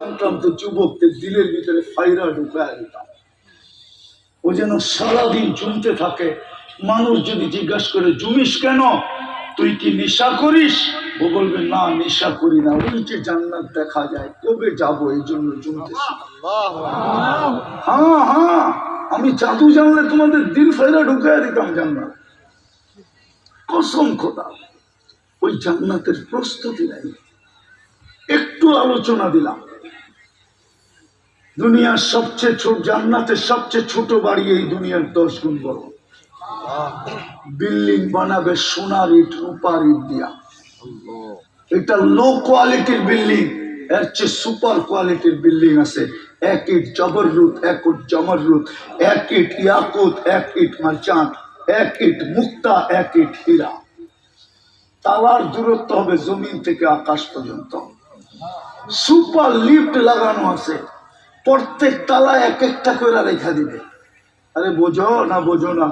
যুবকদের দিলের ভিতরে ফাইরা ঢুকায় দিতাম, ও যেন সারাদিন জমতে থাকে। মানুষ যদি জিজ্ঞাসা করে জুমিস কেন, তুই কি নেশা করিস, ও বলবে না নেশা করি না, ওই যে জান্নাত দেখা যায় কবে যাবো এই জন্য জমতেছি। হ্যাঁ হ্যাঁ, আমি জাদু জানলে তোমাদের দিল ফাইরা ঢুকায় দিতাম জান্নাত, কসম খোদা। ওই জান্নাতের প্রস্তুতি নাই। একটু আলোচনা দিলাম, দুনিয়ার সবচেয়ে ছোট জান্নাতের সবচেয়ে ছোট বাড়ি এই দুনিয়ার 10 গুণ বড়। বিল্ডিং বানাবে সোনার ইট রূপার ইট দিয়া। এটা লো কোয়ালিটির বিল্ডিং, এর চেয়ে সুপার কোয়ালিটির বিল্ডিং আছে। এক ইট জবররুত, এক ইট জমররুত, এক ইট ইয়াকুত, এক ইট মারজান, এক ইট মুক্তা, এক ইট হীরা। তালার দূরত্ব হবে জমিন থেকে আকাশ পর্যন্ত। সুপার লিফট লাগানো আছে, প্রত্যেক তালা এক একটা করে রেখা দিবে। আরে বোঝো না, বোঝো না,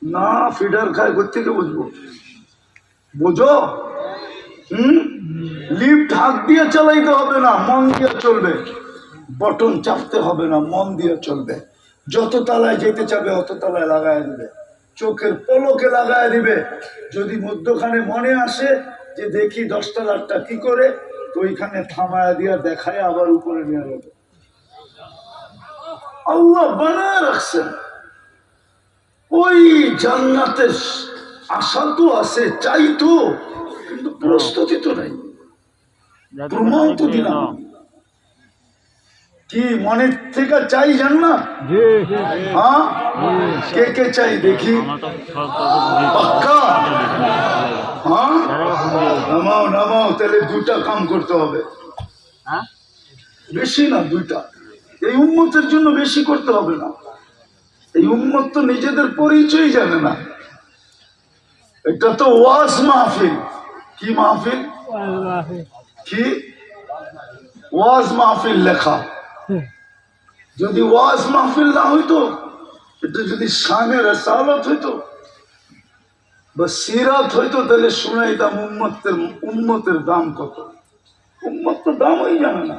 না ফিডার খায় কোথেকে বুঝবো, বোঝো? লিফট হাত দিয়ে চালাইতে হবে না, মন দিয়ে চলবে। বটন চাপতে হবে না, মন দিয়ে চলবে। যত তালায় যেতে চাবে অত তালায় লাগায় দিবে, চোখের পলকে লাগায় দিবে। যদি মধ্যখানে মনে আসে যে দেখি 10 তালারটা কি করে, তো ওইখানে থামায় দিয়া দেখায় আবার উপরে নিয়ে যাবে। আল্লাহ বানায় রাখছেন। ওই জান্নাতের আশা তো আছে, চাই তো, কিন্তু প্রস্তুতি তো নাই। প্রমাণ তো দিলাম। কি মনের থেকে চাই জান্নাত? হ্যাঁ, কে কে চাই দেখি? পাক্কা? হ্যাঁ, নামাও নামাও। তাহলে 2টা কাম করতে হবে, বেশি না, 2টা। এই উম্মতের জন্য বেশি করতে হবে না। এই উম্মত তো নিজেদের পরিচয় জানে না। এটা তো ওয়াজ মাহফিল। কি মাহফিল? কি ওয়াজ মাহফিল লেখা। যদি ওয়াজ মাহফিল না হইতো, এটা যদি শানে রাসালাত হইতো বা সিরাত হইতো, তাহলে শুনাইতাম উম্মতের দাম কত। উম্মত তো দামই জানে না,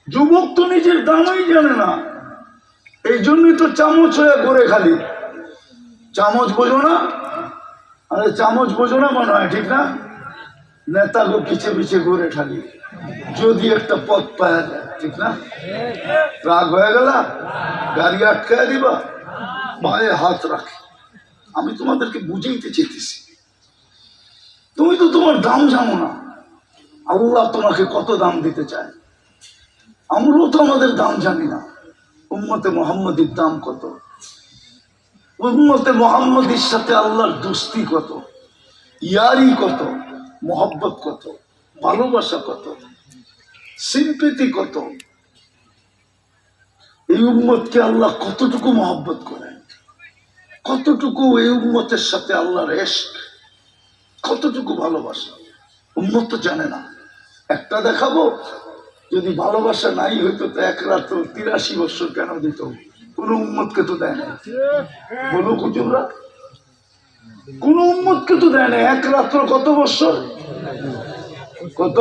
যুবক তো নিজের দামই জানে না। এই জন্যই তো চামচ হয়ে ঘুরে খালি। চামচ বোঝো না? আরে চামচ বোঝো না মনে হয়, ঠিক না? নেতাকে পিছে পিছে ঘুরে খালি, যদি একটা পথ পাওয়া যায়, ঠিক না? রাগ হয়ে গেল, গাড়ি আটকায় দিবা, পায়ে হাত রাখে। আমি তোমাদেরকে বুঝাইতে চেয়েছি, তুমি তো তোমার দাম জানো না। আল্লাহ তোমাকে কত দাম দিতে চায়, আমরাও তো আমাদের দাম জানি না। উম্মতে মুহাম্মদীর দাম কত, উম্মতে মুহাম্মদীর সাথে আল্লাহর দোস্তি কত, ইয়ারি কত, মোহব্বত কত, ভালোবাসা কত, সিম্পেথি কত। এই উম্মতকে আল্লাহ কতটুকু মোহব্বত করেন, কতটুকু এই উম্মতের সাথে আল্লাহর ইশক, কতটুকু ভালোবাসা উম্মত তো জানে না। একটা দেখাবো, যদি ভালোবাসা নাই হইতো তো 1 রাত্র 83 বছর কেন দিত? কোন উম্মতকে তো দেয় না। বলো হুজুররা, কোন উম্মতকে তো দেয় না। 1 রাত্র কত বছর? কত?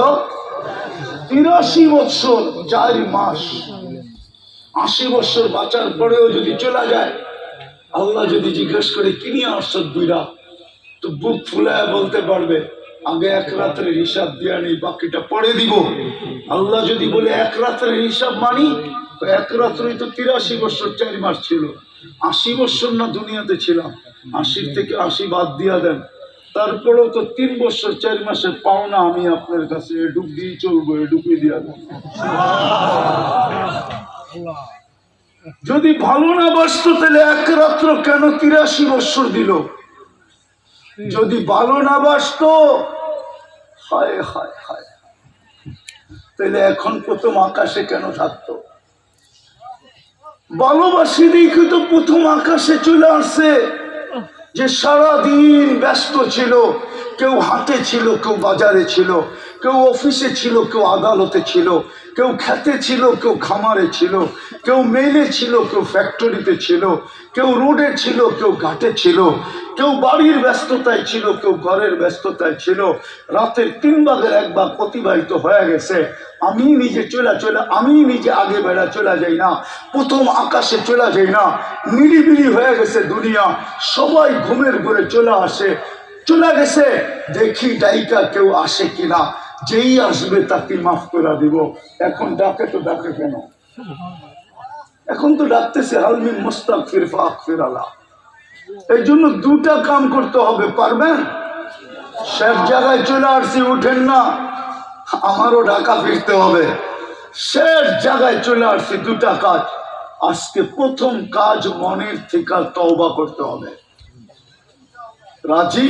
83 বছর 4 মাস। 80 বছর বাঁচার পরেও যদি চলে যায়, আল্লাহ যদি জিজ্ঞেস করে কি নিয়ে আসছ বুইরা, তো বুক ফুলায় বলতে পারবে আগে 1 রাত্রের হিসাব দিয়া নেই, বাকিটা পরে দিব। আল্লাহ যদি বলে 1 রাত্রের হিসাব মানি, তো 1 রাত্রই তো 83 বছর 4 মাস ছিল। 80 বছর না দুনিয়াতে ছিলাম, 80 থেকে 80 বাদ দিয়া দেন, তারপরেও তো 3 বছর 4 মাসের পাওনা আমি আপনার কাছে এডুক দিয়ে চলবো, এডুকুই দিয়া দেন। যদি ভালো না বাসতো তাহলে 1 রাত্র কেন 83 বছর দিল? যদি ভালো না বাসতো, হায় হায় হায়, তাহলে এখন প্রথম আকাশে কেন থাকতো? ভালোবাসি দেখে তো প্রথম আকাশে চলে আসছে। যে সারাদিন ব্যস্ত ছিল, কেউ হাটে ছিল, কেউ বাজারে ছিল, কেউ অফিসে ছিল, কেউ আদালতে ছিল, কেউ খেতে ছিল, কেউ খামারে ছিল, কেউ মেলে ছিল, কেউ ফ্যাক্টরিতে ছিল, কেউ রোডে ছিল, কেউ ঘাটে ছিল, কেউ বাড়ির ব্যস্ততায় ছিল, কেউ ঘরের ব্যস্ততায় ছিল। রাতের 3 ভাগের 1 ভাগ অতিবাহিত হয়ে গেছে। আমি নিজে আগে বেড়া চলে যাই না, প্রথম আকাশে চলে যাই না, নিরিবিলি হয়ে গেছে দুনিয়া, সবাই ঘুমের ঘরে চলে আসে, চলে গেছে। দেখি ডাইকা কেউ আসে কিনা, যেই আসবে তাকে মাফ করে দিব। এখন ডাকে তো ডাকে কেন? এখন তো ডাকতেছে হালমিন মুস্তাগফির ফাগফির আলা। এই জন্য 2টা কাম করতে হবে, পারবেন? শেষ জায়গায় চলে আসছি, উঠেন না, আমারও ঢাকা ফিরতে হবে। শেষ জায়গায় চলে আসছি, 2টা কাজ। আজকে প্রথম কাজ, মনের থেকে তওবা করতে হবে। রাজি?